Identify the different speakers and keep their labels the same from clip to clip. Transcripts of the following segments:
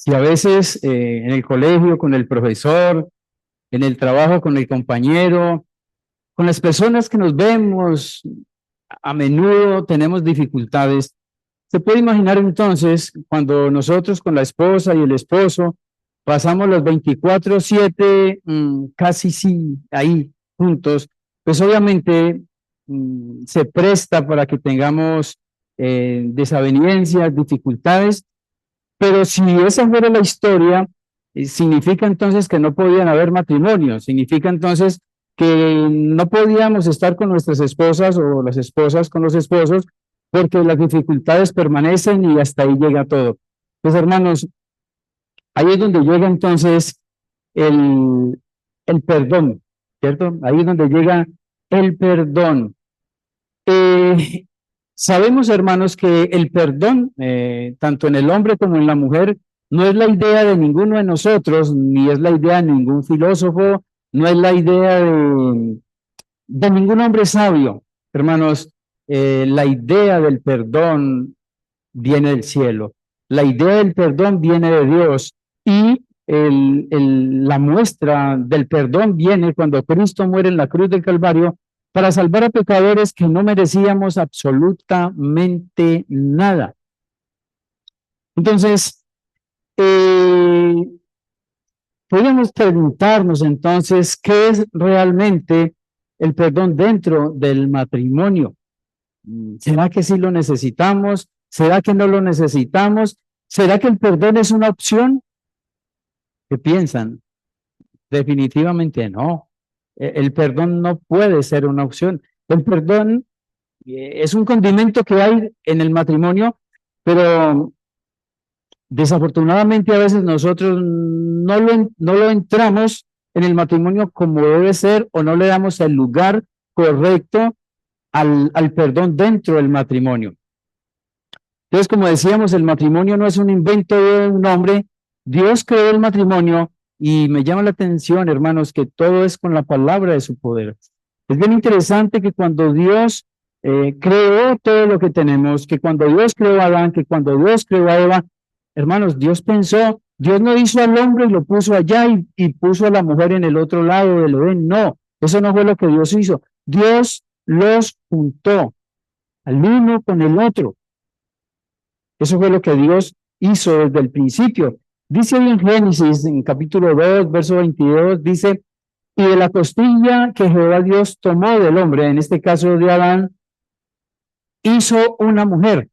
Speaker 1: Si a veces en el colegio con el profesor, en el trabajo con el compañero, con las personas que nos vemos, a menudo tenemos dificultades. Se puede imaginar entonces cuando nosotros con la esposa y el esposo pasamos los 24/7 casi sí ahí juntos, pues obviamente se presta para que tengamos desavenencias, dificultades, pero si esa fuera la historia, significa entonces que no podían haber matrimonios, significa entonces que no podíamos estar con nuestras esposas o las esposas con los esposos, porque las dificultades permanecen y hasta ahí llega todo. Pues hermanos, ahí es donde llega entonces el, el perdón, ¿cierto? Ahí es donde llega el perdón. Eh, Sabemos, hermanos, que el perdón, tanto en el hombre como en la mujer, no es la idea de ninguno de nosotros, ni es la idea de ningún filósofo, no es la idea de ningún hombre sabio. Hermanos, la idea del perdón viene del cielo, la idea del perdón viene de Dios y la muestra del perdón viene cuando Cristo muere en la cruz del Calvario para salvar a pecadores que no merecíamos absolutamente nada. Entonces, eh, podríamos preguntarnos entonces qué es realmente el perdón dentro del matrimonio. ¿Será que sí lo necesitamos? ¿Será que no lo necesitamos? ¿Será que el perdón es una opción? ¿Qué piensan? Definitivamente no. El perdón no puede ser una opción. El perdón es un condimento que hay en el matrimonio, pero desafortunadamente a veces nosotros no lo entramos en el matrimonio como debe ser o no le damos el lugar correcto al perdón dentro del matrimonio. Entonces, como decíamos, el matrimonio no es un invento de un hombre. Dios creó el matrimonio y me llama la atención, hermanos, que todo es con la palabra de su poder. Es bien interesante que cuando Dios creó todo lo que tenemos, que cuando Dios creó a Adán, que cuando Dios creó a Eva, hermanos, Dios pensó, Dios no hizo al hombre y lo puso allá y puso a la mujer en el otro lado del Edén. No, eso no fue lo que Dios hizo. Dios los juntó al uno con el otro. Eso fue lo que Dios hizo desde el principio. Dice ahí en Génesis, en capítulo 2, verso 22, dice, y de la costilla que Jehová Dios tomó del hombre, en este caso de Adán, hizo una mujer.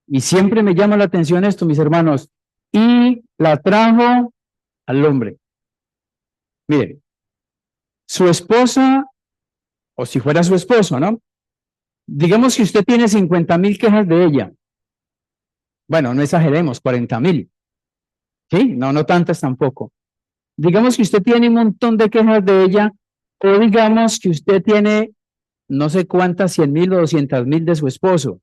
Speaker 1: Y siempre me llama la atención esto, mis hermanos, y la trajo al hombre. Miren, su esposa, o si fuera su esposo, ¿no? Digamos que usted tiene 50,000 quejas de ella. Bueno, no exageremos, 40,000. ¿Sí? No, no tantas tampoco. Digamos que usted tiene un montón de quejas de ella, o digamos que usted tiene no sé cuántas, 100,000 o 200,000 de su esposo,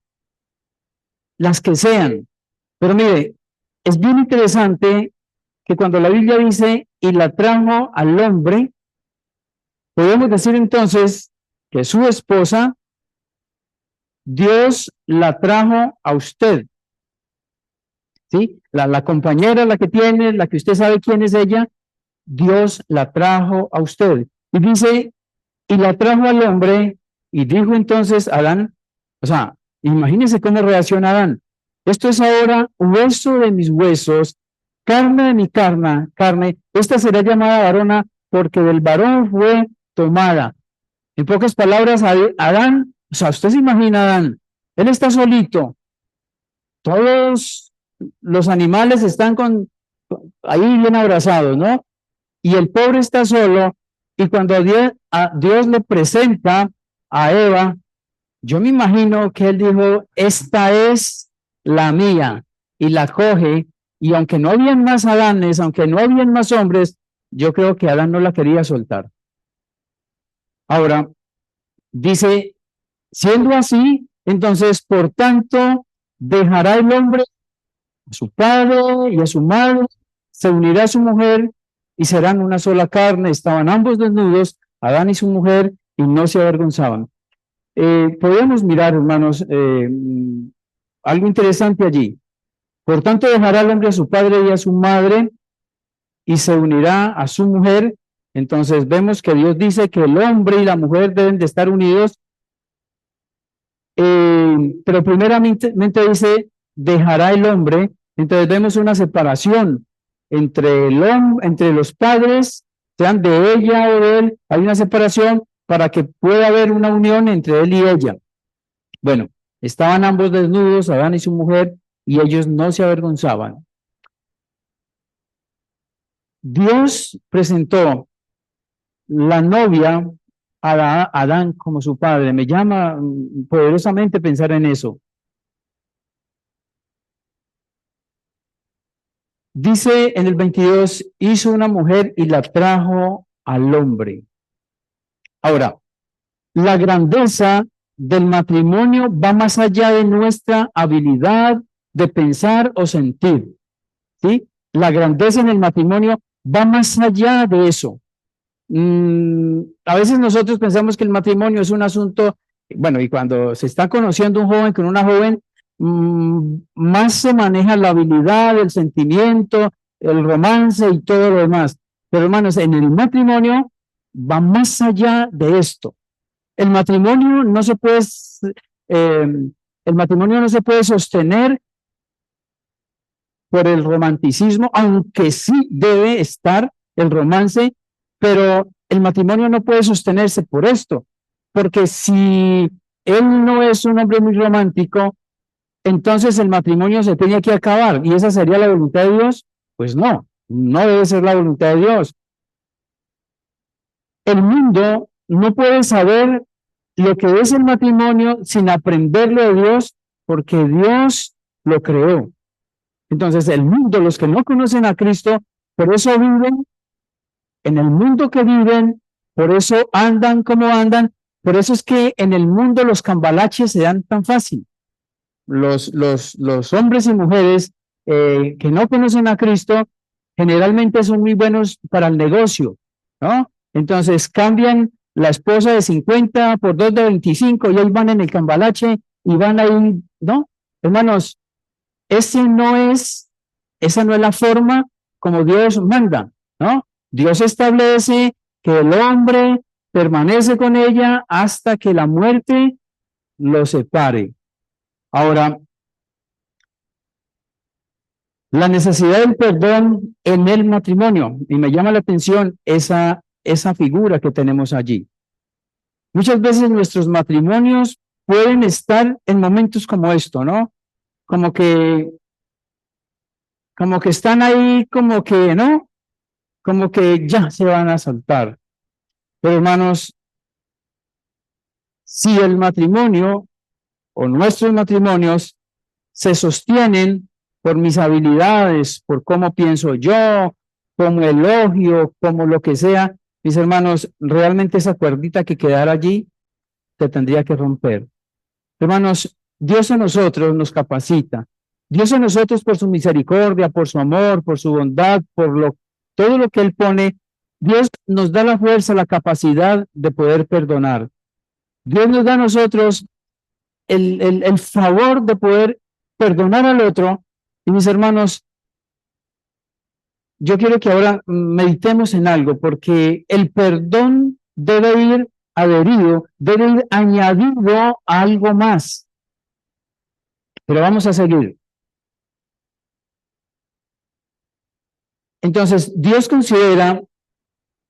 Speaker 1: las que sean. Pero mire, es bien interesante que cuando la Biblia dice, y la trajo al hombre, podemos decir entonces que su esposa, Dios la trajo a usted, ¿sí? La compañera, la que tiene, la que usted sabe quién es ella, Dios la trajo a usted. Y dice, y la trajo al hombre, y dijo entonces Adán, o sea, imagínense cómo reacciona Adán. Esto es ahora hueso de mis huesos, carne de mi carne, esta será llamada varona porque del varón fue tomada. En pocas palabras, Adán, o sea, usted se imagina Adán, él está solito, todos los animales están ahí bien abrazados, ¿no? Y el pobre está solo, y cuando a Dios le presenta a Eva, yo me imagino que él dijo, esta es la mía, y la coge, y aunque no habían más Adanes, aunque no habían más hombres, yo creo que Adán no la quería soltar. Ahora, dice, siendo así, entonces, por tanto, dejará el hombre a su padre y a su madre, se unirá a su mujer y serán una sola carne. Estaban ambos desnudos, Adán y su mujer, y no se avergonzaban. Podemos mirar, hermanos, algo interesante allí. Por tanto, dejará al hombre a su padre y a su madre y se unirá a su mujer. Entonces vemos que Dios dice que el hombre y la mujer deben de estar unidos, pero primeramente dice, dejará el hombre. Entonces vemos una separación entre entre los padres, sean de ella o de él, hay una separación para que pueda haber una unión entre él y ella. Bueno, estaban ambos desnudos, Adán y su mujer, y ellos no se avergonzaban. Dios presentó la novia a Adán como su padre. Me llama poderosamente pensar en eso. Dice en el 22, hizo una mujer y la trajo al hombre. Ahora, la grandeza del matrimonio va más allá de nuestra habilidad de pensar o sentir, ¿sí? La grandeza en el matrimonio va más allá de eso. A veces nosotros pensamos que el matrimonio es un asunto, bueno, y cuando se está conociendo un joven con una joven, más se maneja la habilidad, el sentimiento, el romance y todo lo demás. Pero hermanos, en el matrimonio va más allá de esto. El matrimonio no se puede, el matrimonio no se puede sostener por el romanticismo, aunque sí debe estar el romance, pero el matrimonio no puede sostenerse por esto, porque si él no es un hombre muy romántico, entonces el matrimonio se tiene que acabar y esa sería la voluntad de Dios. Pues no, no debe ser la voluntad de Dios. El mundo no puede saber lo que es el matrimonio sin aprenderlo de Dios, porque Dios lo creó. Entonces el mundo, los que no conocen a Cristo, por eso viven en el mundo que viven, por eso andan como andan, por eso es que en el mundo los cambalaches se dan tan fácil. Los hombres y mujeres que no conocen a Cristo generalmente son muy buenos para el negocio, ¿no? Entonces cambian la esposa de 50 por dos de 25 y ahí van en el cambalache y van ahí, ¿no? Hermanos, esa no es la forma como Dios manda, ¿no? Dios establece que el hombre permanece con ella hasta que la muerte lo separe. Ahora, la necesidad del perdón en el matrimonio, y me llama la atención esa figura que tenemos allí. Muchas veces nuestros matrimonios pueden estar en momentos como esto, ¿no? Como que están ahí, como que, ¿no? Como que ya se van a saltar. Pero hermanos, si el matrimonio o nuestros matrimonios se sostienen por mis habilidades, por cómo pienso yo, como elogio, como lo que sea, mis hermanos, realmente esa cuerdita que quedara allí se tendría que romper. Hermanos, Dios a nosotros nos capacita. Dios a nosotros por su misericordia, por su amor, por su bondad, todo lo que Él pone, Dios nos da la fuerza, la capacidad de poder perdonar. Dios nos da a nosotros el favor de poder perdonar al otro. Y mis hermanos, yo quiero que ahora meditemos en algo, porque el perdón debe ir adherido, debe ir añadido a algo más. Pero vamos a seguir. Entonces, Dios considera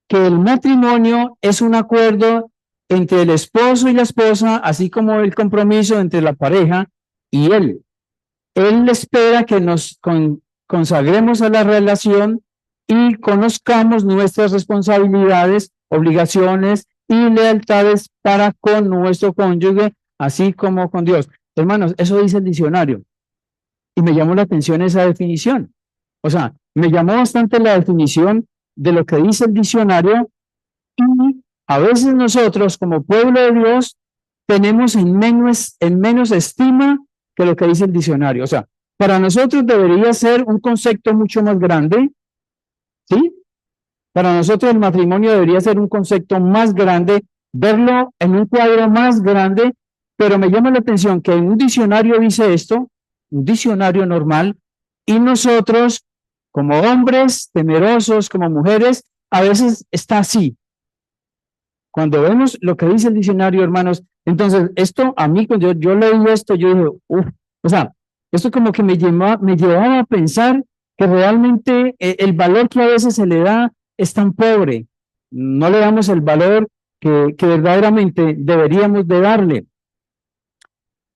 Speaker 1: que el matrimonio es un acuerdo entre el esposo y la esposa, así como el compromiso entre la pareja y él. Él espera que nos consagremos a la relación y conozcamos nuestras responsabilidades, obligaciones y lealtades para con nuestro cónyuge, así como con Dios. Hermanos, eso dice el diccionario. Y me llamó la atención esa definición. O sea, me llamó bastante la definición de lo que dice el diccionario y a veces nosotros como pueblo de Dios tenemos en menos estima que lo que dice el diccionario. O sea, para nosotros debería ser un concepto mucho más grande, ¿sí? Para nosotros el matrimonio debería ser un concepto más grande, verlo en un cuadro más grande, pero me llama la atención que en un diccionario dice esto, un diccionario normal, Y nosotros, como hombres temerosos, como mujeres, a veces está así. Cuando vemos lo que dice el diccionario, hermanos, entonces esto a mí, cuando yo leí esto, yo dije, uff, o sea, esto como que me llevaba a pensar que realmente el valor que a veces se le da es tan pobre. No le damos el valor que verdaderamente deberíamos de darle.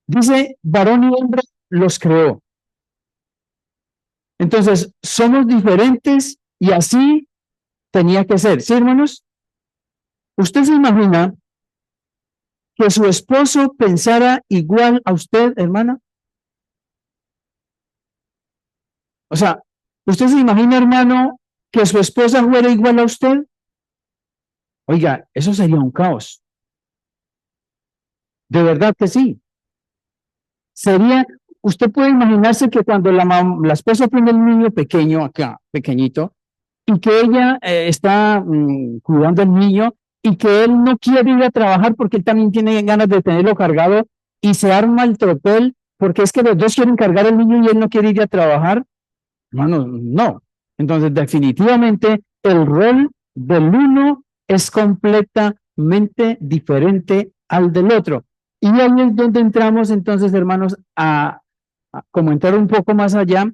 Speaker 1: Dice, varón y hombre los creó. Entonces, somos diferentes y así tenía que ser. ¿Sí, hermanos? ¿Usted se imagina que su esposo pensara igual a usted, hermana? O sea, ¿usted se imagina, hermano, que su esposa fuera igual a usted? Oiga, eso sería un caos. De verdad que sí. Sería, usted puede imaginarse que cuando la esposa tiene el niño pequeño acá, pequeñito, y que ella está cuidando al niño y que él no quiere ir a trabajar porque él también tiene ganas de tenerlo cargado y se arma el tropel porque es que los dos quieren cargar al niño y él no quiere ir a trabajar. Hermano, no. Entonces, definitivamente, el rol del uno es completamente diferente al del otro. Y ahí es donde entramos entonces, hermanos, a comentar un poco más allá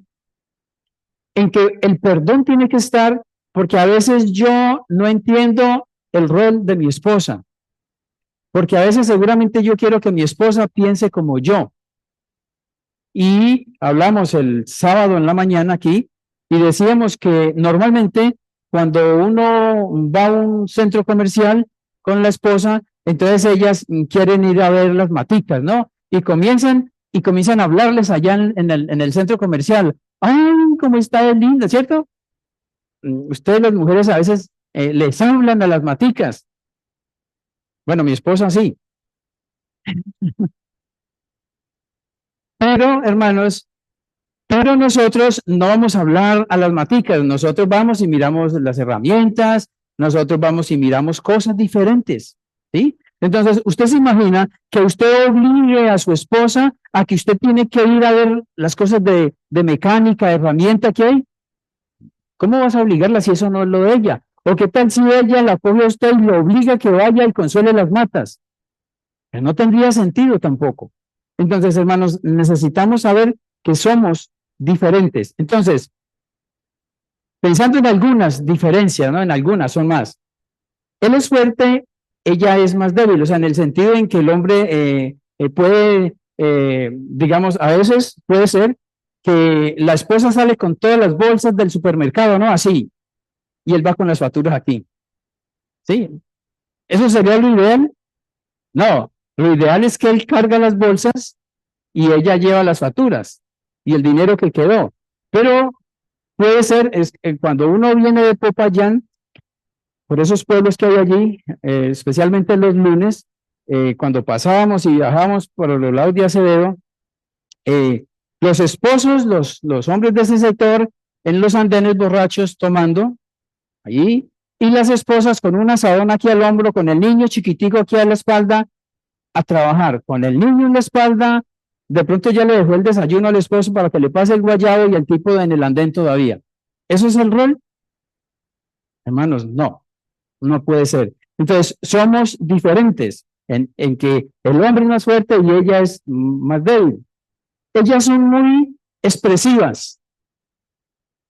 Speaker 1: en que el perdón tiene que estar, porque a veces yo no entiendo el rol de mi esposa, porque a veces seguramente yo quiero que mi esposa piense como yo. Y hablamos el sábado en la mañana aquí y decíamos que normalmente cuando uno va a un centro comercial con la esposa, entonces ellas quieren ir a ver las maticas, ¿no? Y comienzan a hablarles allá en el centro comercial. ¡Ay, cómo está de linda!, ¿cierto? Ustedes las mujeres a veces les hablan a las maticas. Bueno, mi esposa sí. Pero, hermanos, pero nosotros no vamos a hablar a las maticas, nosotros vamos y miramos las herramientas, nosotros vamos y miramos cosas diferentes, ¿sí? Entonces, usted se imagina que usted obligue a su esposa a que usted tiene que ir a ver las cosas de mecánica, de herramienta que hay. ¿Cómo vas a obligarla si eso no es lo de ella? ¿O qué tal si ella la coge a usted y lo obliga a que vaya y consuele las matas? Pues no tendría sentido tampoco. Entonces, hermanos, necesitamos saber que somos diferentes. Entonces, pensando en algunas diferencias, ¿no? En algunas son más. Él es fuerte, ella es más débil, o sea, en el sentido en que el hombre puede, digamos, a veces puede ser que la esposa sale con todas las bolsas del supermercado, ¿no? Así, y él va con las facturas aquí. ¿Sí? ¿Eso sería lo ideal? No, lo ideal es que él carga las bolsas y ella lleva las facturas y el dinero que quedó. Pero puede ser, es cuando uno viene de Popayán, por esos pueblos que hay allí, especialmente los lunes, cuando pasábamos y viajábamos por los lados de Acevedo, los esposos, los hombres de ese sector, en los andenes borrachos tomando allí, y las esposas con un asadón aquí al hombro, con el niño chiquitico aquí a la espalda, a trabajar, con el niño en la espalda, de pronto ya le dejó el desayuno al esposo para que le pase el guayabo y el tipo en el andén todavía. ¿Eso es el rol? Hermanos, no, no puede ser. Entonces, somos diferentes en que el hombre es más fuerte y ella es más débil. Ellas son muy expresivas,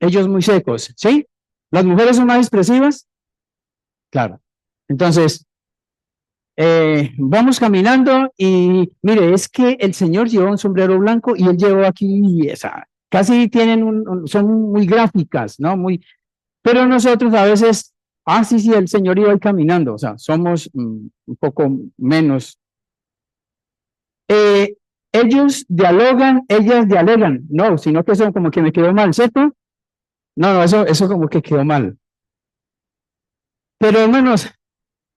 Speaker 1: ellos muy secos, ¿sí? ¿Las mujeres son más expresivas? Claro. Entonces, vamos caminando y mire, es que el señor lleva un sombrero blanco y él llevó aquí esa. Casi tienen son muy gráficas, ¿no? Pero nosotros a veces, sí, sí, el señor iba ahí caminando, o sea, somos un poco menos. Eh, ellos dialogan, ellas dialogan, no, sino que son como que me quedó mal, ¿cierto? No, no, eso como que quedó mal. Pero hermanos,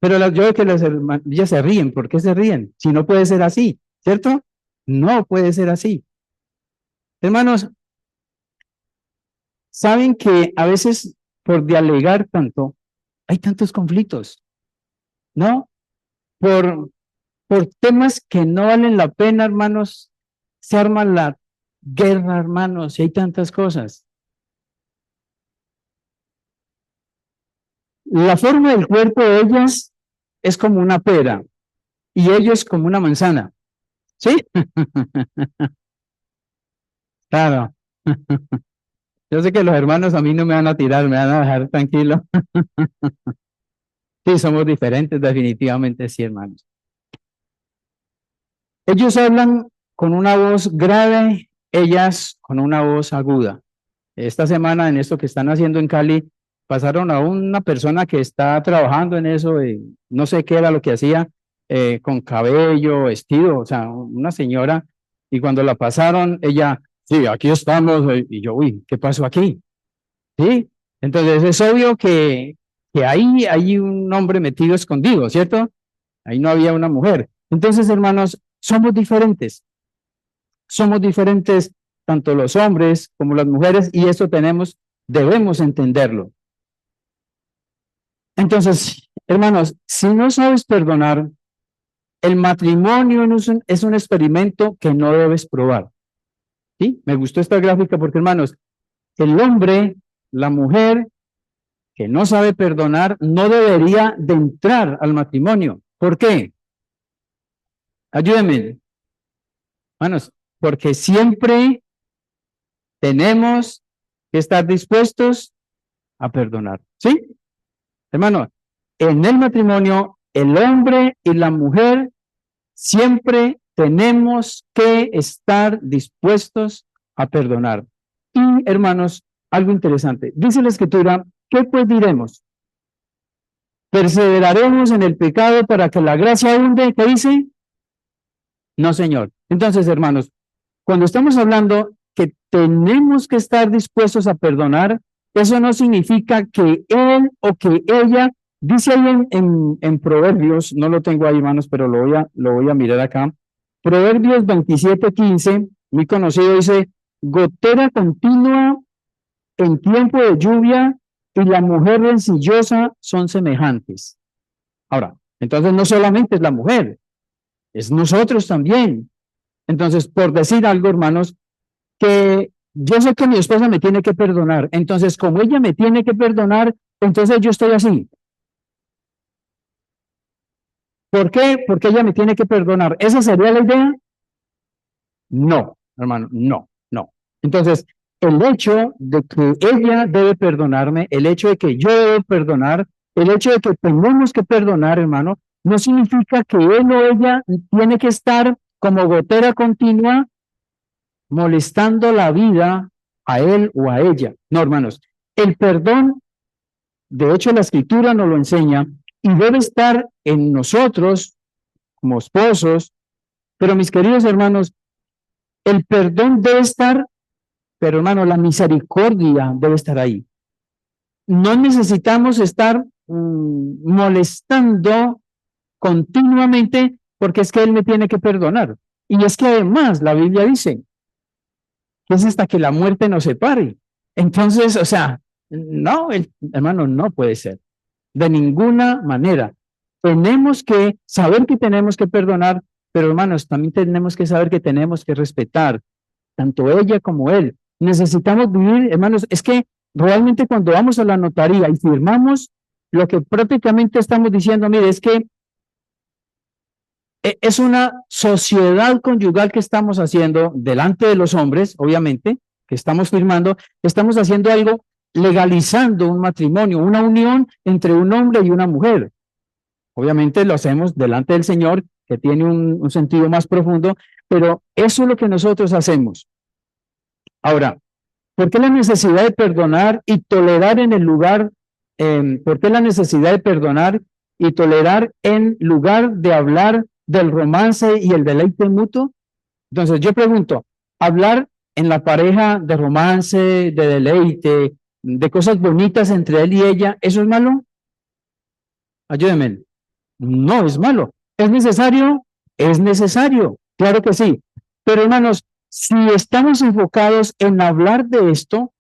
Speaker 1: yo veo que las hermanas se ríen. ¿Por qué se ríen? Si no puede ser así, ¿cierto? No puede ser así. Hermanos, saben que a veces por dialogar tanto, hay tantos conflictos, ¿no? Por temas que no valen la pena, hermanos, se arma guerra, hermanos, y hay tantas cosas. La forma del cuerpo de ellas es como una pera y ellos como una manzana, ¿sí? Claro. Yo sé que los hermanos a mí no me van a tirar, me van a dejar tranquilo. Sí, somos diferentes, definitivamente, sí, hermanos. Ellos hablan con una voz grave, ellas con una voz aguda. Esta semana, en esto que están haciendo en Cali, pasaron a una persona que está trabajando en eso, no sé qué era lo que hacía, con cabello, vestido, o sea, una señora, y cuando la pasaron, ella, sí, aquí estamos, y yo, uy, ¿qué pasó aquí? Sí, entonces es obvio que ahí hay un hombre metido escondido, ¿cierto? Ahí no había una mujer. Entonces, hermanos, somos diferentes tanto los hombres como las mujeres y eso debemos entenderlo. Entonces, hermanos, si no sabes perdonar, el matrimonio no es un experimento que no debes probar. ¿Sí? Me gustó esta gráfica porque, hermanos, el hombre, la mujer que no sabe perdonar, no debería de entrar al matrimonio. ¿Por qué? Ayúdenme, hermanos, porque siempre tenemos que estar dispuestos a perdonar. ¿Sí? Hermano, en el matrimonio, el hombre y la mujer siempre tenemos que estar dispuestos a perdonar. Y, hermanos, algo interesante. Dice la Escritura, ¿qué pues diremos? ¿Perseveraremos en el pecado para que la gracia abunde? ¿Qué dice? No, Señor. Entonces, hermanos, cuando estamos hablando que tenemos que estar dispuestos a perdonar, eso no significa que él o que ella, dice ahí en Proverbios, no lo tengo ahí, hermanos, pero lo voy a mirar acá. Proverbios 27:15, muy conocido, dice, gotera continua en tiempo de lluvia y la mujer rencillosa son semejantes. Ahora, entonces no solamente es la mujer, es nosotros también. Entonces, por decir algo, hermanos, que yo sé que mi esposa me tiene que perdonar, entonces como ella me tiene que perdonar, entonces yo estoy así. ¿Por qué? Porque ella me tiene que perdonar. ¿Esa sería la idea? No, hermano, no, no. Entonces, el hecho de que ella debe perdonarme, el hecho de que yo debo perdonar, el hecho de que tenemos que perdonar, hermano, no significa que él o ella tiene que estar como gotera continua molestando la vida a él o a ella. No, hermanos, el perdón, de hecho, la escritura nos lo enseña y debe estar en nosotros como esposos, pero mis queridos hermanos, el perdón debe estar, pero hermano, la misericordia debe estar ahí. No necesitamos estar molestando continuamente porque es que él me tiene que perdonar. Y es que además la Biblia dice que es hasta que la muerte nos separe. Entonces, o sea, no, hermano, no puede ser. De ninguna manera. Tenemos que saber que tenemos que perdonar, pero hermanos, también tenemos que saber que tenemos que respetar tanto ella como él. Necesitamos vivir, hermanos, es que realmente cuando vamos a la notaría y firmamos, lo que prácticamente estamos diciendo, mire, es que es una sociedad conyugal que estamos haciendo delante de los hombres, obviamente, que estamos firmando, estamos haciendo algo legalizando un matrimonio, una unión entre un hombre y una mujer. Obviamente lo hacemos delante del Señor, que tiene un sentido más profundo, pero eso es lo que nosotros hacemos. Ahora, ¿por qué la necesidad de perdonar y tolerar en el lugar? ¿Por qué la necesidad de perdonar y tolerar en lugar de hablar del romance y el deleite mutuo? Entonces yo pregunto, ¿hablar en la pareja de romance, de deleite, de cosas bonitas entre él y ella, eso es malo? Ayúdenme. No es malo. ¿Es necesario? Es necesario. Claro que sí. Pero hermanos, si estamos enfocados en hablar de esto,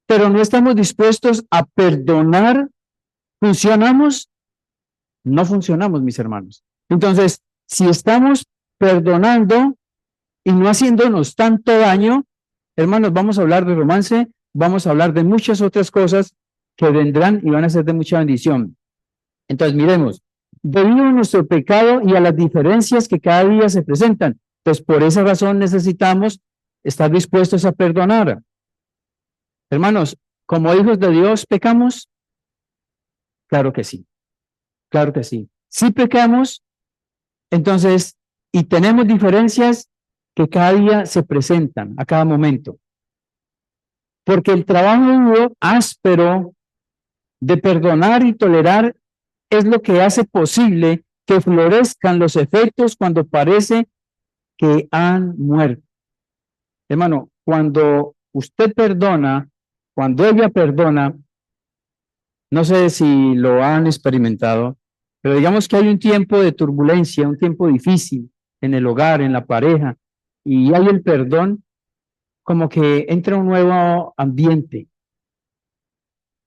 Speaker 1: pero no estamos dispuestos a perdonar, ¿funcionamos? No funcionamos, mis hermanos. Entonces, si estamos perdonando, y no haciéndonos tanto daño, hermanos, vamos a hablar de romance, vamos a hablar de muchas otras cosas que vendrán y van a ser de mucha bendición. Entonces, miremos, debido a nuestro pecado y a las diferencias que cada día se presentan, pues por esa razón necesitamos estar dispuestos a perdonar. Hermanos, como hijos de Dios, ¿pecamos? Claro que sí, claro que sí. Si pecamos, entonces, y tenemos diferencias que cada día se presentan, a cada momento. Porque el trabajo duro, áspero, de perdonar y tolerar es lo que hace posible que florezcan los efectos cuando parece que han muerto. Hermano, cuando usted perdona, cuando ella perdona, no sé si lo han experimentado, pero digamos que hay un tiempo de turbulencia, un tiempo difícil en el hogar, en la pareja, y hay el perdón, como que entra un nuevo ambiente,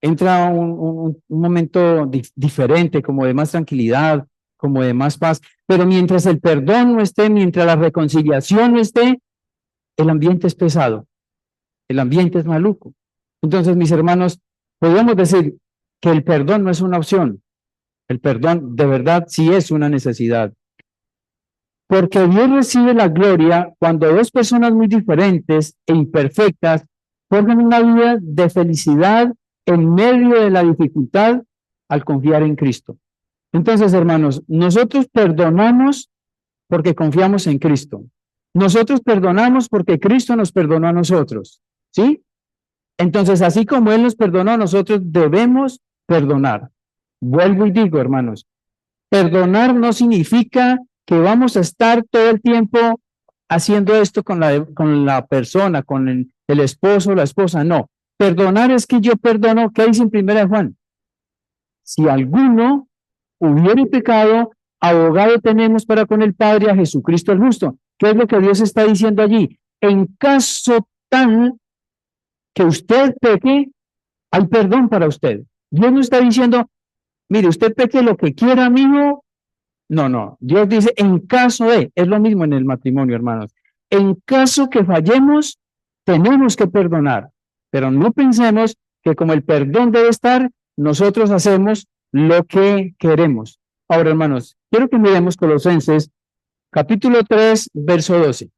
Speaker 1: entra un momento diferente, como de más tranquilidad, como de más paz. Pero mientras el perdón no esté, mientras la reconciliación no esté, el ambiente es pesado, el ambiente es maluco. Entonces, mis hermanos, podemos decir que el perdón no es una opción, el perdón de verdad sí es una necesidad. Porque Dios recibe la gloria cuando dos personas muy diferentes e imperfectas forman una vida de felicidad en medio de la dificultad al confiar en Cristo. Entonces, hermanos, nosotros perdonamos porque confiamos en Cristo. Nosotros perdonamos porque Cristo nos perdonó a nosotros. ¿Sí? Entonces, así como Él nos perdonó, nosotros debemos perdonar. Vuelvo y digo, hermanos, perdonar no significa que vamos a estar todo el tiempo haciendo esto con la persona, con el esposo o la esposa. No, perdonar es que yo perdono. ¿Qué dice en 1 Juan? Si alguno hubiere pecado, abogado tenemos para con el Padre a Jesucristo el justo. ¿Qué es lo que Dios está diciendo allí? En caso tal que usted peque, hay perdón para usted. Dios no está diciendo, mire, usted peque lo que quiera, amigo. No, no. Dios dice, en caso de, es lo mismo en el matrimonio, hermanos. En caso que fallemos, tenemos que perdonar. Pero no pensemos que como el perdón debe estar, nosotros hacemos lo que queremos. Ahora, hermanos, quiero que miremos Colosenses, capítulo 3, verso 12.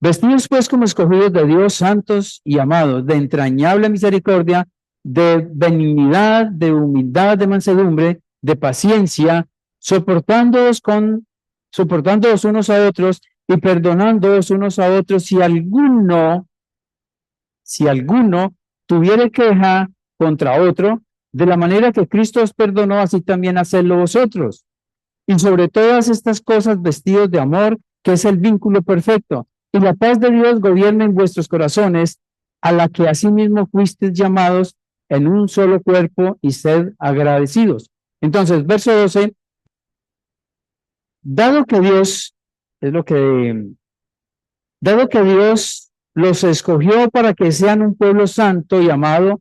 Speaker 1: Vestidos pues como escogidos de Dios, santos y amados, de entrañable misericordia, de benignidad, de humildad, de mansedumbre, de paciencia, soportándoos unos a otros y perdonándoos unos a otros si alguno tuviere queja contra otro, de la manera que Cristo os perdonó, así también hacedlo vosotros. Y sobre todas estas cosas vestidos de amor, que es el vínculo perfecto, y la paz de Dios gobierna en vuestros corazones, a la que asimismo fuisteis llamados en un solo cuerpo, y sed agradecidos. Entonces, verso 12, dado que Dios los escogió para que sean un pueblo santo y amado,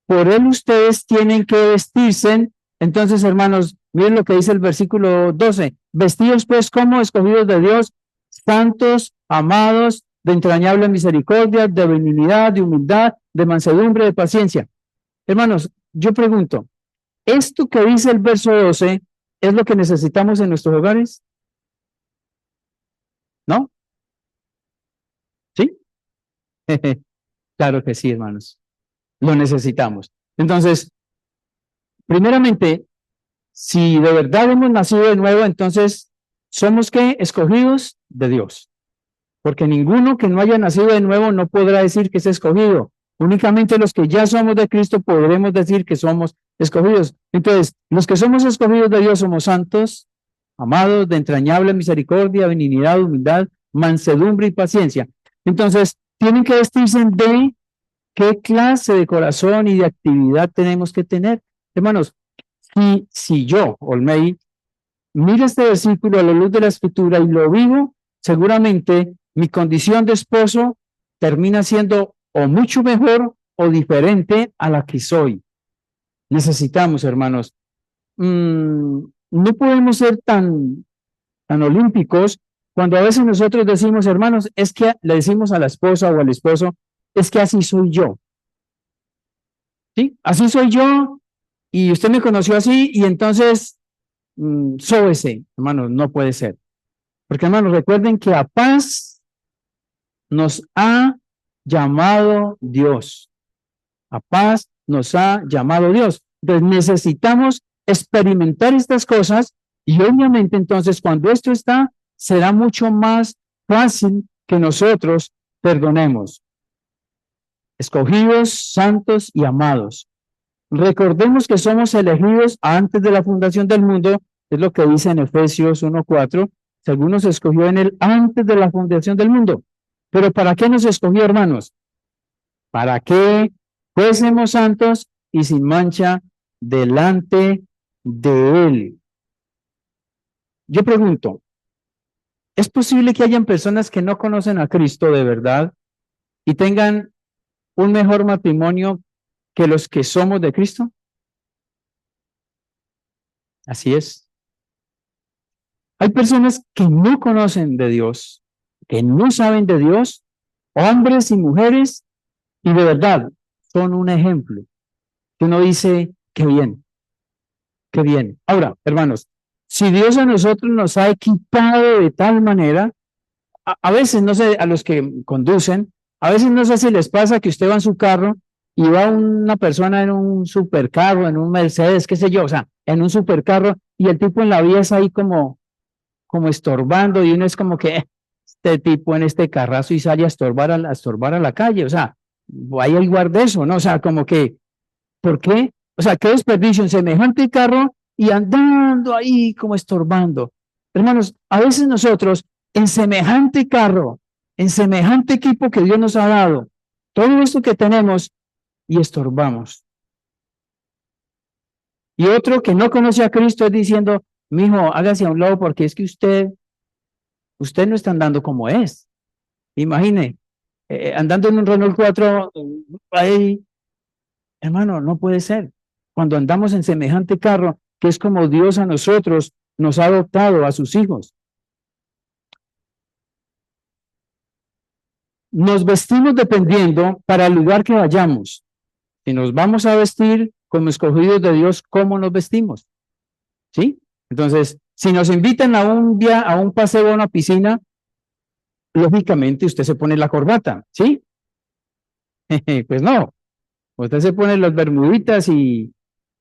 Speaker 1: por él ustedes tienen que vestirse. Entonces, hermanos, miren lo que dice el versículo 12. Vestidos pues como escogidos de Dios, santos, amados, de entrañable misericordia, de benignidad, de humildad, de mansedumbre, de paciencia. Hermanos, yo pregunto, ¿esto que dice el verso 12 es lo que necesitamos en nuestros hogares? ¿No? ¿Sí? Claro que sí, hermanos. Lo necesitamos. Entonces, primeramente, si de verdad hemos nacido de nuevo, entonces somos ¿qué? Escogidos de Dios. Porque ninguno que no haya nacido de nuevo no podrá decir que es escogido. Únicamente los que ya somos de Cristo podremos decir que somos escogidos. Entonces, los que somos escogidos de Dios somos santos, amados, de entrañable misericordia, benignidad, humildad, mansedumbre y paciencia. Entonces, tienen que vestirse de qué clase de corazón y de actividad tenemos que tener. Hermanos, si yo, Olmei, miro este versículo a la luz de la Escritura y lo vivo, seguramente mi condición de esposo termina siendo o mucho mejor o diferente a la que soy. Necesitamos, hermanos, no podemos ser tan olímpicos Cuando a veces nosotros decimos, hermanos, es que le decimos a la esposa o al esposo, es que así soy yo, ¿sí? Así soy yo y usted me conoció así y entonces, sóbese, hermanos, no puede ser. Porque, hermanos, recuerden que a paz nos ha llamado Dios. A paz nos ha llamado Dios. Entonces necesitamos experimentar estas cosas y obviamente entonces cuando esto está, será mucho más fácil que nosotros perdonemos. Escogidos, santos y amados. Recordemos que somos elegidos antes de la fundación del mundo, es lo que dice en Efesios 1:4, según nos escogió en él antes de la fundación del mundo. Pero ¿para qué nos escogió, hermanos? Para que fuésemos santos y sin mancha delante de él. Yo pregunto, ¿es posible que hayan personas que no conocen a Cristo de verdad y tengan un mejor matrimonio que los que somos de Cristo? Así es. Hay personas que no conocen de Dios, que no saben de Dios, hombres y mujeres, y de verdad son un ejemplo. Que uno dice, qué bien, qué bien. Ahora, hermanos, si Dios a nosotros nos ha equipado de tal manera, a veces, no sé, a los que conducen, a veces no sé si les pasa que usted va en su carro y va una persona en un supercarro, en un Mercedes, qué sé yo, o sea, en un supercarro, y el tipo en la vía es ahí como estorbando, y uno es como que este tipo en este carrazo y sale a estorbar a la calle, o sea, hay el de eso, ¿no? O sea, como que, ¿por qué? O sea, qué desperdicio en semejante carro y andando ahí como estorbando. Hermanos, a veces nosotros en semejante carro, en semejante equipo que Dios nos ha dado, todo esto que tenemos y estorbamos. Y otro que no conoce a Cristo es diciendo, mijo, hágase a un lado porque es que usted no está andando como es. Imagine, andando en un Renault 4, ahí, hermano, no puede ser. Cuando andamos en semejante carro, que es como Dios a nosotros nos ha adoptado a sus hijos. Nos vestimos dependiendo para el lugar que vayamos. Si nos vamos a vestir como escogidos de Dios, ¿cómo nos vestimos? ¿Sí? Entonces, si nos invitan a un día, a un paseo a una piscina, lógicamente usted se pone la corbata, ¿sí? Pues no, usted se pone las bermuditas y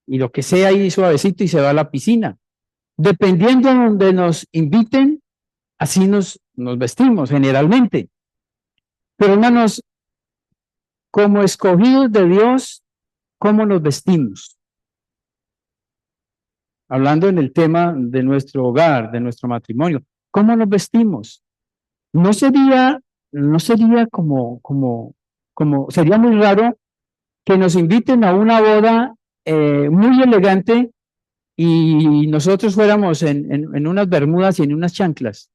Speaker 1: lo que sea ahí suavecito y se va a la piscina. Dependiendo de donde nos inviten, así nos vestimos generalmente. Pero hermanos, como escogidos de Dios, ¿cómo nos vestimos? Hablando en el tema de nuestro hogar, de nuestro matrimonio, ¿cómo nos vestimos? No sería, no sería sería muy raro que nos inviten a una boda muy elegante y nosotros fuéramos en unas bermudas y en unas chanclas.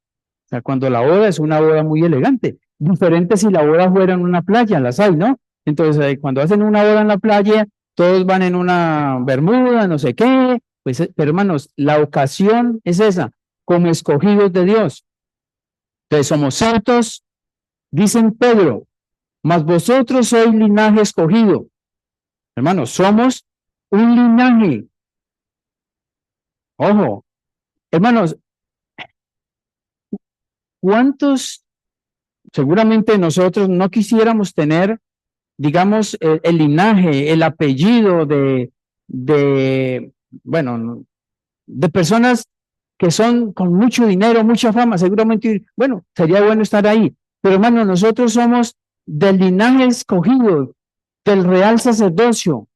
Speaker 1: O sea, cuando la boda es una boda muy elegante, diferente si la boda fuera en una playa, las hay, ¿no? Entonces, cuando hacen una boda en la playa, todos van en una bermuda, no sé qué, pues, pero hermanos, la ocasión es esa, como escogidos de Dios. Entonces, somos santos, dicen Pedro, mas vosotros sois linaje escogido. Hermanos, somos un linaje. Ojo, hermanos, ¿cuántos seguramente nosotros no quisiéramos tener, digamos, el linaje, el apellido bueno, de personas que son con mucho dinero, mucha fama? Seguramente, bueno, sería bueno estar ahí. Pero hermano, nosotros somos del linaje escogido, del real sacerdocio,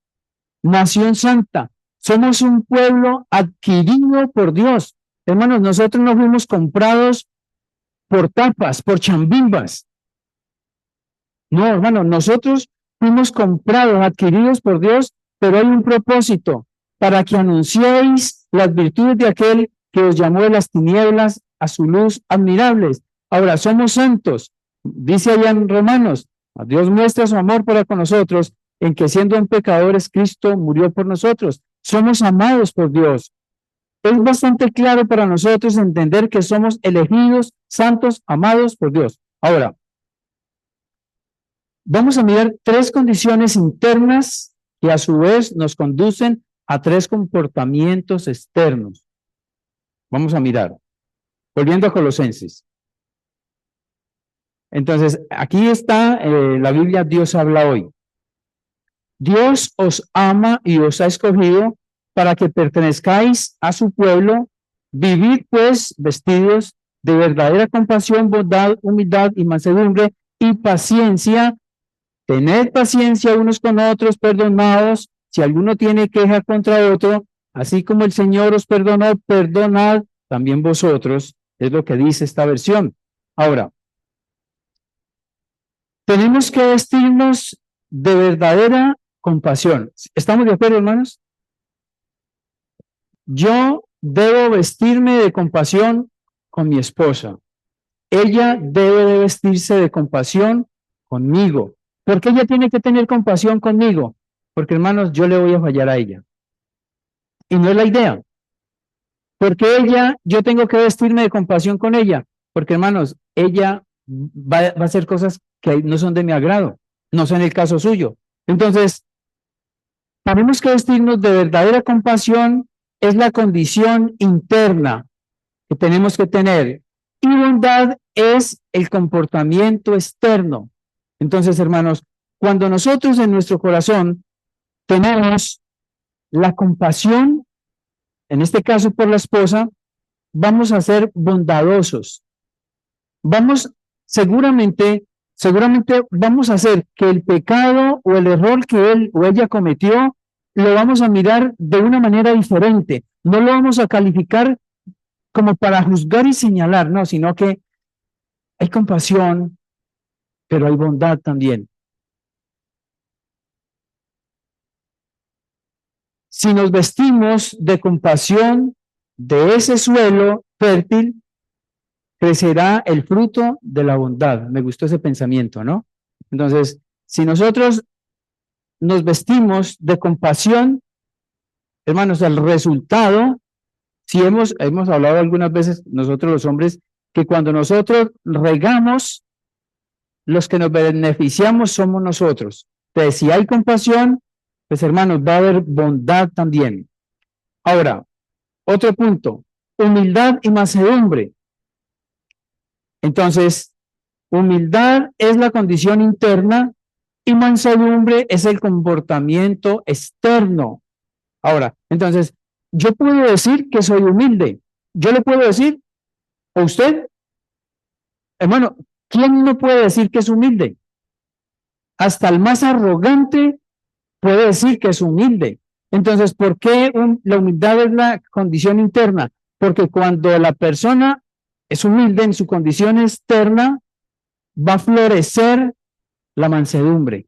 Speaker 1: nación santa. Somos un pueblo adquirido por Dios. Hermanos, nosotros no fuimos comprados por tapas, por chambimbas. No, hermano, nosotros fuimos comprados, adquiridos por Dios, pero hay un propósito, para que anunciéis las virtudes de aquel que os llamó de las tinieblas a su luz admirables. Ahora, somos santos. Dice allá en Romanos, Dios muestra su amor para con nosotros, en que siendo un pecadores, Cristo murió por nosotros. Somos amados por Dios. Es bastante claro para nosotros entender que somos elegidos, santos, amados por Dios. Ahora, vamos a mirar tres condiciones internas que a su vez nos conducen a tres comportamientos externos. Vamos a mirar, volviendo a Colosenses. Entonces, aquí está la Biblia, Dios habla hoy. Dios os ama y os ha escogido para que pertenezcáis a su pueblo. Vivid pues vestidos de verdadera compasión, bondad, humildad y mansedumbre y paciencia. Tened paciencia unos con otros, perdonados, si alguno tiene queja contra otro, así como el Señor os perdonó, perdonad también vosotros, es lo que dice esta versión. Ahora, tenemos que vestirnos de verdadera compasión. ¿Estamos de acuerdo, hermanos? Yo debo vestirme de compasión con mi esposa. Ella debe de vestirse de compasión conmigo. ¿Por qué ella tiene que tener compasión conmigo? Porque, hermanos, yo le voy a fallar a ella. Y no es la idea. Porque yo tengo que vestirme de compasión con ella. Porque, hermanos, ella va a hacer cosas que no son de mi agrado. No son el caso suyo. Entonces, tenemos que vestirnos de verdadera compasión. Es la condición interna que tenemos que tener. Y bondad es el comportamiento externo. Entonces, hermanos, cuando nosotros en nuestro corazón tenemos la compasión, en este caso por la esposa, vamos a ser bondadosos. Vamos, seguramente vamos a hacer que el pecado o el error que él o ella cometió, lo vamos a mirar de una manera diferente. No lo vamos a calificar como para juzgar y señalar, no, sino que hay compasión, pero hay bondad también. Si nos vestimos de compasión de ese suelo fértil, crecerá el fruto de la bondad. Me gustó ese pensamiento, ¿no? Entonces, si nosotros nos vestimos de compasión, hermanos, el resultado, si hemos hablado algunas veces nosotros los hombres, que cuando nosotros regamos, los que nos beneficiamos somos nosotros. Entonces, si hay compasión, pues hermanos, va a haber bondad también. Ahora, otro punto, humildad y mansedumbre. Entonces, humildad es la condición interna y mansedumbre es el comportamiento externo. Ahora, entonces, yo puedo decir que soy humilde. Yo le puedo decir, o usted, hermano, ¿quién no puede decir que es humilde? Hasta el más arrogante puede decir que es humilde. Entonces, ¿por qué la humildad es la condición interna? Porque cuando la persona es humilde en su condición externa, va a florecer la mansedumbre.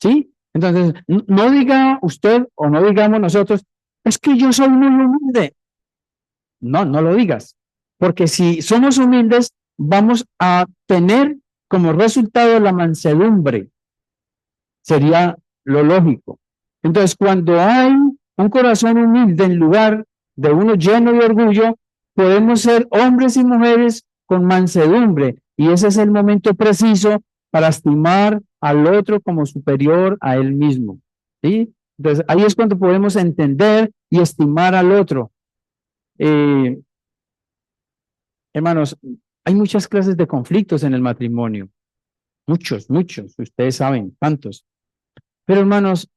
Speaker 1: ¿Sí? Entonces, no diga usted o no digamos nosotros, es que yo soy muy humilde. No, no lo digas. Porque si somos humildes, vamos a tener como resultado la mansedumbre. Sería lo lógico. Entonces, cuando hay un corazón humilde en lugar de uno lleno de orgullo, podemos ser hombres y mujeres con mansedumbre. Y ese es el momento preciso para estimar al otro como superior a él mismo. ¿Sí? Entonces, ahí es cuando podemos entender y estimar al otro. Eh, Hermanos, hay muchas clases de conflictos en el matrimonio. Muchos, ustedes saben, tantos. Pero hermanos,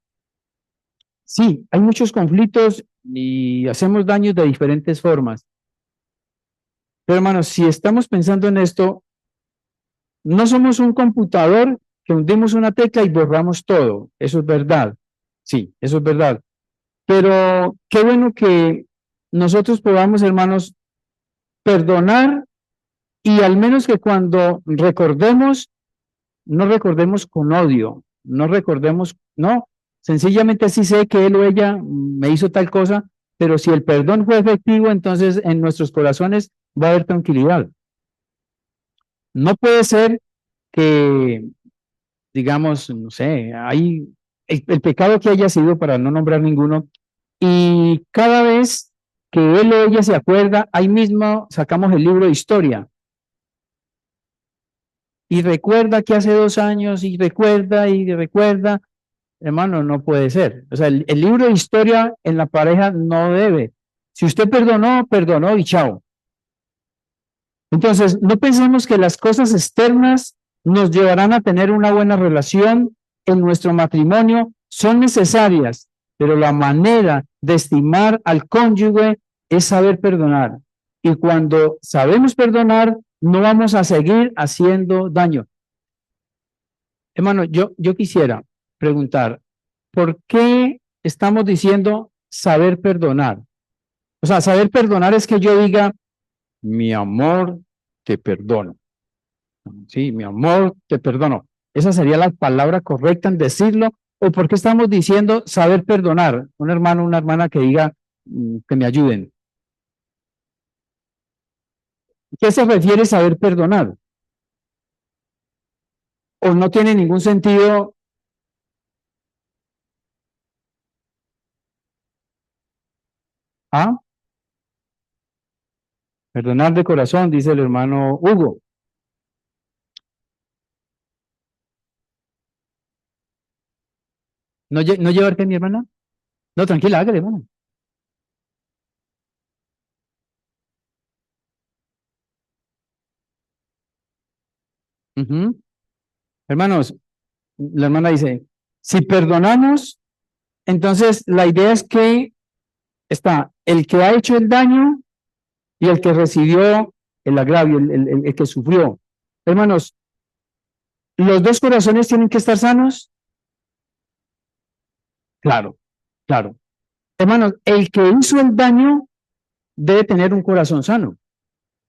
Speaker 1: sí, hay muchos conflictos y hacemos daños de diferentes formas. Pero hermanos, si estamos pensando en esto, no somos un computador que hundimos una tecla y borramos todo. Eso es verdad. Sí, eso es verdad. Pero qué bueno que nosotros podamos, hermanos, perdonar y al menos que cuando recordemos, no recordemos con odio, no recordemos, no, sencillamente sí sé que él o ella me hizo tal cosa, pero si el perdón fue efectivo, entonces en nuestros corazones va a haber tranquilidad. No puede ser que, digamos, no sé, hay el pecado que haya sido, para no nombrar ninguno, y cada vez que él o ella se acuerda, ahí mismo sacamos el libro de historia. Y recuerda que hace 2 años, y recuerda. Hermano, no puede ser. O sea, el libro de historia en la pareja no debe. Si usted perdonó, perdonó y chao. Entonces, no pensemos que las cosas externas nos llevarán a tener una buena relación en nuestro matrimonio. Son necesarias, pero la manera de estimar al cónyuge es saber perdonar. Y cuando sabemos perdonar, no vamos a seguir haciendo daño. Hermano, yo quisiera preguntar, ¿por qué estamos diciendo saber perdonar? O sea, saber perdonar es que yo diga, mi amor, te perdono. Sí, mi amor, te perdono. ¿Esa sería la palabra correcta en decirlo? ¿O por qué estamos diciendo saber perdonar? Un hermano, una hermana que diga que me ayuden. ¿Qué se refiere saber perdonar? ¿O no tiene ningún sentido? ¿Ah? Perdonar de corazón, dice el hermano Hugo. ¿No llevarte mi hermana? No, tranquila, hágale, hermano. Ujú. Hermanos, la hermana dice, si perdonamos, entonces la idea es que está el que ha hecho el daño y el que recibió el agravio, el que sufrió. Hermanos, ¿los dos corazones tienen que estar sanos? Claro, claro. Hermanos, el que hizo el daño debe tener un corazón sano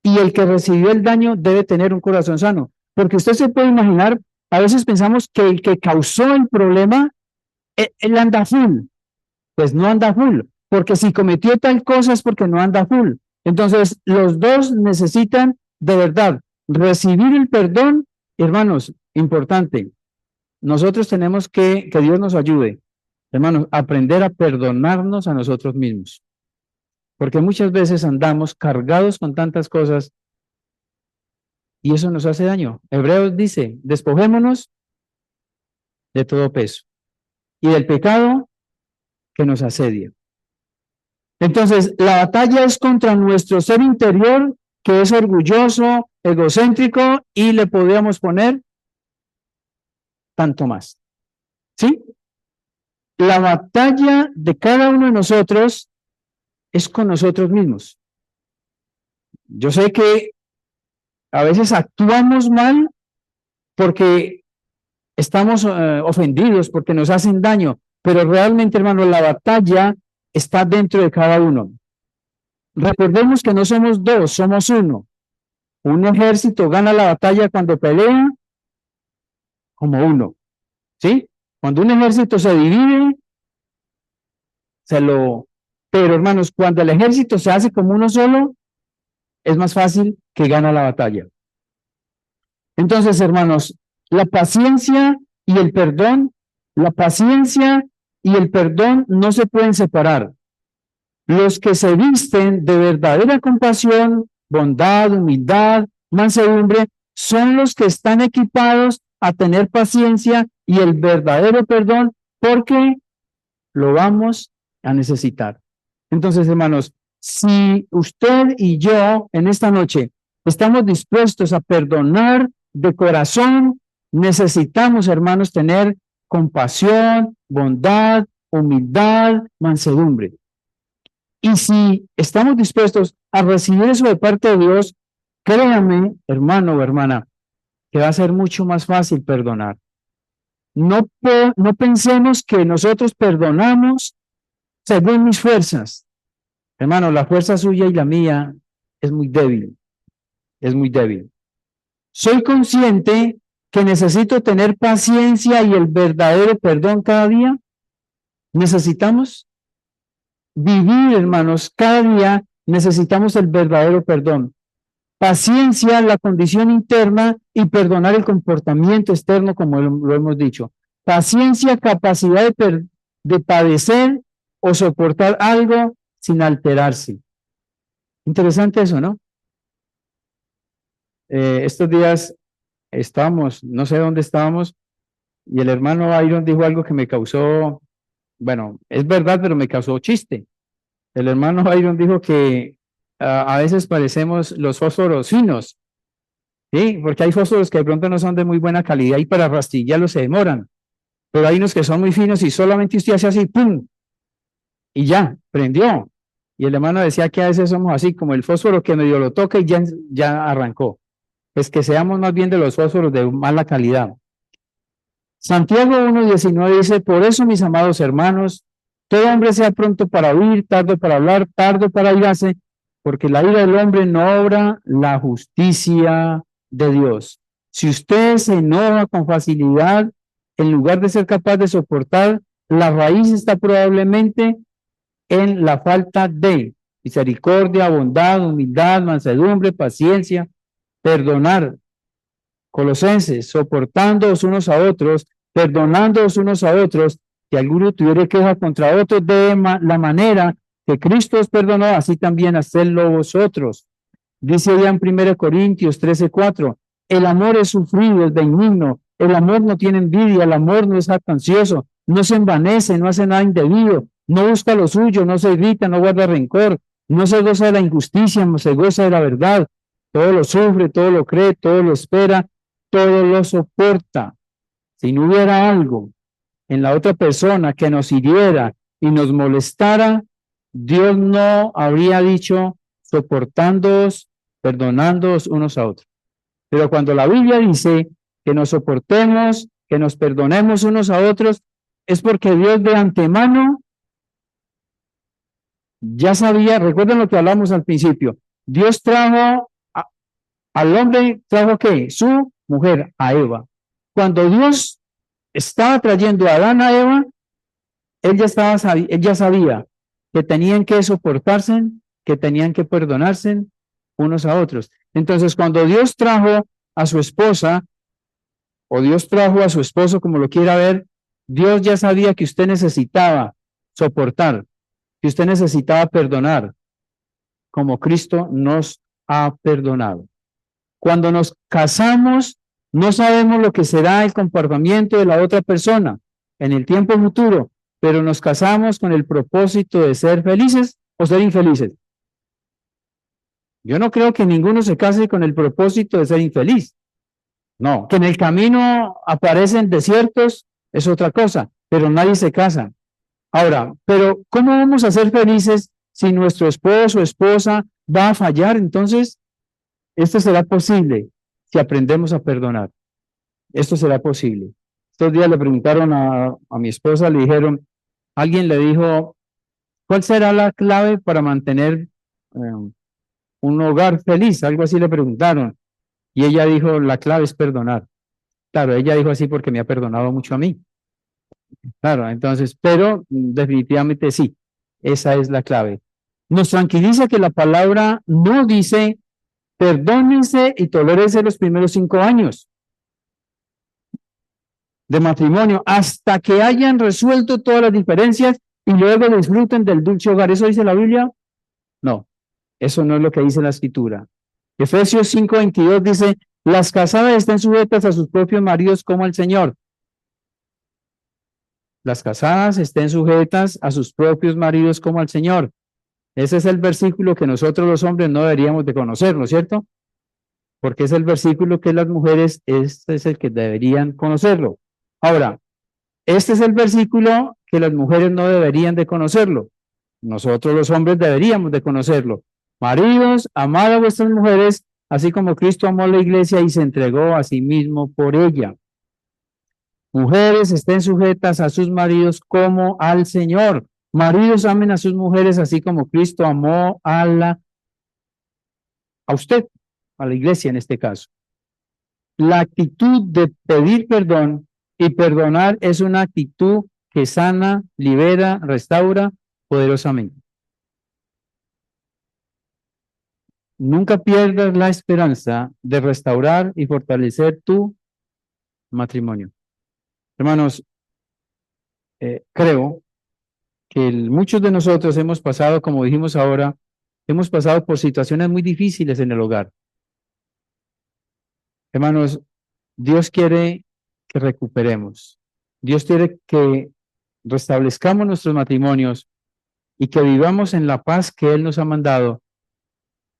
Speaker 1: y el que recibió el daño debe tener un corazón sano. Porque usted se puede imaginar, a veces pensamos que el que causó el problema, él anda full. Pues no anda full, porque si cometió tal cosa es porque no anda full. Entonces, los dos necesitan de verdad recibir el perdón. Hermanos, importante, nosotros tenemos que Dios nos ayude, hermanos, aprender a perdonarnos a nosotros mismos, porque muchas veces andamos cargados con tantas cosas y eso nos hace daño. Hebreos dice, despojémonos de todo peso y del pecado que nos asedia. Entonces, la batalla es contra nuestro ser interior, que es orgulloso, egocéntrico, y le podríamos poner tanto más. ¿Sí? La batalla de cada uno de nosotros es con nosotros mismos. Yo sé que a veces actuamos mal porque estamos ofendidos, porque nos hacen daño, pero realmente, hermano, la batalla está dentro de cada uno. Recordemos que no somos dos, somos uno. Un ejército gana la batalla cuando pelea como uno, ¿sí? Cuando un ejército se divide, se lo... Pero hermanos, cuando el ejército se hace como uno solo, es más fácil que gana la batalla. Entonces, hermanos, la paciencia y el perdón, la paciencia y el perdón no se pueden separar. Los que se visten de verdadera compasión, bondad, humildad, mansedumbre, son los que están equipados a tener paciencia y el verdadero perdón, porque lo vamos a necesitar. Entonces, hermanos, si usted y yo en esta noche estamos dispuestos a perdonar de corazón, necesitamos, hermanos, tener compasión, bondad, humildad, mansedumbre. Y si estamos dispuestos a recibir eso de parte de Dios, créame, hermano o hermana, que va a ser mucho más fácil perdonar. No pensemos que nosotros perdonamos según mis fuerzas. Hermano, la fuerza suya y la mía es muy débil, es muy débil. Soy consciente que necesito tener paciencia y el verdadero perdón cada día. Necesitamos vivir, hermanos, cada día necesitamos el verdadero perdón. Paciencia, la condición interna y perdonar el comportamiento externo, como lo hemos dicho. Paciencia, capacidad de padecer o soportar algo sin alterarse. Interesante eso, ¿no? Estos días estábamos, no sé dónde estábamos, y el hermano Byron dijo algo que me causó, bueno, es verdad, pero me causó chiste. El hermano Byron dijo que a veces parecemos los fósforos finos, ¿sí? Porque hay fósforos que de pronto no son de muy buena calidad y para rastrillarlos se demoran, pero hay unos que son muy finos y solamente usted hace así, ¡pum! Y ya, prendió. Y el hermano decía que a veces somos así, como el fósforo que medio lo toca y ya arrancó. Pues que seamos más bien de los fósforos de mala calidad. Santiago 1:19 dice, por eso, mis amados hermanos, todo hombre sea pronto para oír, tardo para hablar, tardo para irarse, porque la ira del hombre no obra la justicia de Dios. Si usted se enoja con facilidad, en lugar de ser capaz de soportar, la raíz está probablemente en la falta de misericordia, bondad, humildad, mansedumbre, paciencia, perdonar. Colosenses, soportándoos unos a otros, perdonándoos unos a otros, si alguno tuviera queja contra otro de la manera que Cristo os perdonó, así también hacedlo vosotros. Dice ya en 1 Corintios 13:4, el amor es sufrido, es benigno, el amor no tiene envidia, el amor no es jactancioso, no se envanece, no hace nada indebido, no busca lo suyo, no se irrita, no guarda rencor, no se goza de la injusticia, no se goza de la verdad, todo lo sufre, todo lo cree, todo lo espera, todo lo soporta. Si no hubiera algo en la otra persona que nos hiriera y nos molestara, Dios no habría dicho soportándoos, perdonándoos unos a otros. Pero cuando la Biblia dice que nos soportemos, que nos perdonemos unos a otros, es porque Dios de antemano ya sabía, recuerden lo que hablamos al principio, Dios trajo al hombre, trajo ¿qué? Su mujer, a Eva. Cuando Dios estaba trayendo a Adán a Eva, él ya sabía que tenían que soportarse, que tenían que perdonarse unos a otros. Entonces, cuando Dios trajo a su esposa, o Dios trajo a su esposo, como lo quiera ver, Dios ya sabía que usted necesitaba soportar, que usted necesitaba perdonar, como Cristo nos ha perdonado. Cuando nos casamos, no sabemos lo que será el comportamiento de la otra persona en el tiempo futuro, pero nos casamos con el propósito de ser felices o ser infelices. Yo no creo que ninguno se case con el propósito de ser infeliz. No, que en el camino aparecen desiertos es otra cosa, pero nadie se casa. Ahora, pero ¿cómo vamos a ser felices si nuestro esposo o esposa va a fallar? Entonces, esto será posible si aprendemos a perdonar. Esto será posible. Estos días le preguntaron a mi esposa, le dijeron, alguien le dijo, ¿cuál será la clave para mantener un hogar feliz? Algo así le preguntaron. Y ella dijo, la clave es perdonar. Claro, ella dijo así porque me ha perdonado mucho a mí. Claro, entonces, pero definitivamente sí, esa es la clave. Nos tranquiliza que la palabra no dice, perdónense y tolérense los primeros 5 años de matrimonio hasta que hayan resuelto todas las diferencias y luego disfruten del dulce hogar. ¿Eso dice la Biblia? No, eso no es lo que dice la Escritura. Efesios 5:22 dice, las casadas estén sujetas a sus propios maridos como al Señor. Las casadas estén sujetas a sus propios maridos como al Señor. Ese es el versículo que nosotros los hombres no deberíamos de conocer, ¿no es cierto? Porque es el versículo que las mujeres, este es el que deberían conocerlo. Ahora, este es el versículo que las mujeres no deberían de conocerlo. Nosotros los hombres deberíamos de conocerlo. Maridos, amad a vuestras mujeres, así como Cristo amó a la iglesia y se entregó a sí mismo por ella. Mujeres, estén sujetas a sus maridos como al Señor. Maridos, amen a sus mujeres, así como Cristo amó a usted, a la iglesia en este caso. La actitud de pedir perdón y perdonar es una actitud que sana, libera, restaura poderosamente. Nunca pierdas la esperanza de restaurar y fortalecer tu matrimonio. Hermanos, creo que muchos de nosotros hemos pasado, como dijimos ahora, hemos pasado por situaciones muy difíciles en el hogar. Hermanos, Dios quiere que recuperemos. Dios quiere que restablezcamos nuestros matrimonios y que vivamos en la paz que Él nos ha mandado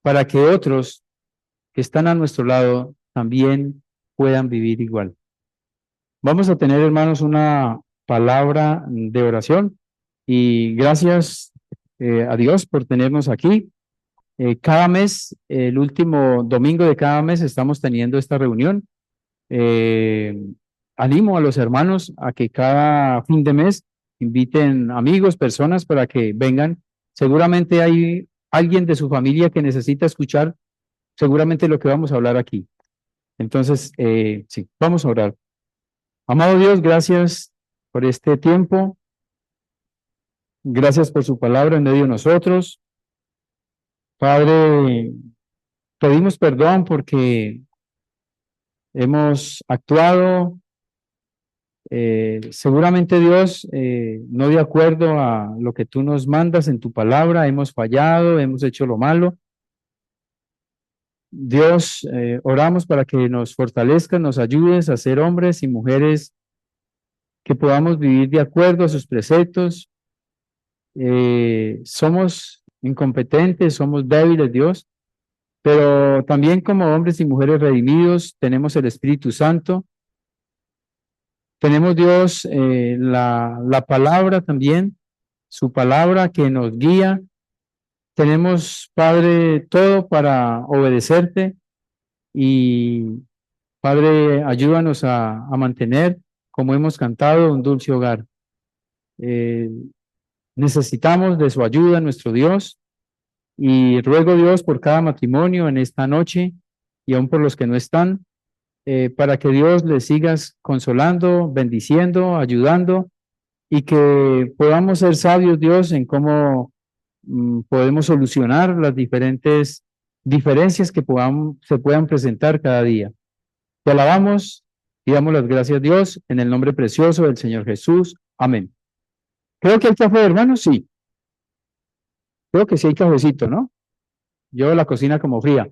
Speaker 1: para que otros que están a nuestro lado también puedan vivir igual. Vamos a tener, hermanos, una palabra de oración y gracias a Dios por tenernos aquí. Cada mes, el último domingo de cada mes, estamos teniendo esta reunión. Eh, Animo a los hermanos a que cada fin de mes inviten amigos, personas para que vengan. Seguramente hay alguien de su familia que necesita escuchar seguramente lo que vamos a hablar aquí. Entonces, sí, vamos a orar. Amado Dios, gracias por este tiempo. Gracias por su palabra en medio de nosotros. Padre, pedimos perdón porque hemos actuado, seguramente Dios, no de acuerdo a lo que tú nos mandas en tu palabra, hemos fallado, hemos hecho lo malo. Dios, oramos para que nos fortalezcas, nos ayudes a ser hombres y mujeres que podamos vivir de acuerdo a sus preceptos. Somos incompetentes, somos débiles, Dios, pero también como hombres y mujeres redimidos tenemos el Espíritu Santo, tenemos Dios la palabra también, su palabra que nos guía, tenemos Padre todo para obedecerte y Padre ayúdanos a mantener, como hemos cantado, un dulce hogar. Eh, Necesitamos de su ayuda, nuestro Dios, y ruego Dios por cada matrimonio en esta noche y aún por los que no están, para que Dios les sigas consolando, bendiciendo, ayudando y que podamos ser sabios, Dios, en cómo podemos solucionar las diferentes diferencias que se puedan presentar cada día. Te alabamos y damos las gracias, Dios, en el nombre precioso del Señor Jesús. Amén. Creo que hay café, hermanos, sí. Creo que sí hay cafecito, ¿no? Yo la cocina como fría.